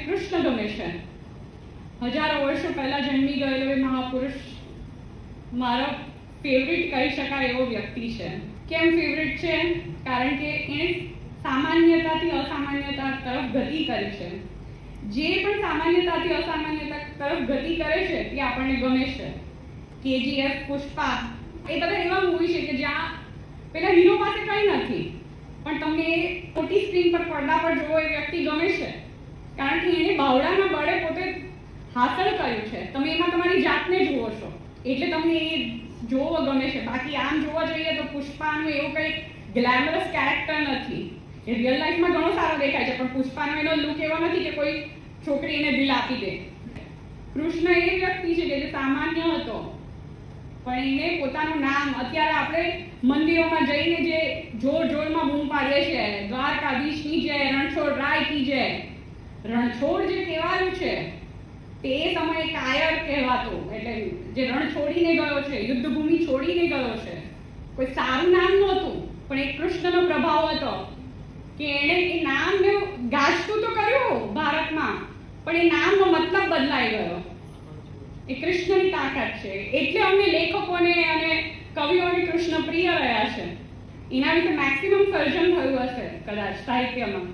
કૃષ્ણ ગમે છે. હજારો વર્ષો પહેલા જન્મી ગયેલો એ મહાપુરુષ મારો ફેવરિટ કહી શકાય એવો વ્યક્તિ છે. કેમ ફેવરિટ છે? કારણ કે એણે સામાન્યતાથી અસામાન્યતા તરફ ગતિ કરી છે. જે પણ સામાન્યતાથી અસામાન્યતા તરફ ગતિ કરે છે તે આપણને ગમે છે. KGF, પુષ્પા એ બધા એવા મૂવી છે કે જ્યાં પેલા હીરો પાસે કંઈ નથી પણ તમને મોટી સ્ક્રીન પર પડદા પર જોવો એ વ્યક્તિ ગમે છે, કારણ કે એણે બાવડાના બળે પોતે હાંસલ કર્યું છે. તમે એમાં તમારી જાતને જુઓ છો એટલે તમને એ જોવો ગમે છે. બાકી આમ જોવા જઈએ તો પુષ્પાનું એવું કંઈ ગ્લેમરસ કેરેક્ટર નથી. એ રિયલ લાઈફમાં ઘણો સારો દેખાય છે, પણ પુષ્પાનો એનો લુક એવો નથી કે કોઈ છોકરી એને દિલ આપી દે. કૃષ્ણ એ વ્યક્તિ છે કે જે સામાન્ય હતો પણ એને પોતાનું નામ, અત્યારે આપણે મંદિરોમાં જઈને જે જોર જોરમાં બૂમ પાડીએ છીએ, દ્વારકાધીશની જય, રણછોડ રાય કી જય. રણછોડ જે કહેવાયું છે તે સમયે કાયર કહેવાતો, એટલે જે રણ છોડીને ગયો છે, યુદ્ધભૂમિ છોડીને ગયો છે, કોઈ સારું નામ નહોતું પણ એક કૃષ્ણનો પ્રભાવ હતો કે એણે એ નામને ગાજતું તો કર્યું ભારતમાં, પણ એ નામનો મતલબ બદલાઈ ગયો. એ કૃષ્ણની તાકાત છે. એટલે અમને લેખકોને અને કવિઓને કૃષ્ણ પ્રિય રહ્યા છે. એના વિશે મેક્સિમમ સર્જન થયું હશે કદાચ સાહિત્યમાં.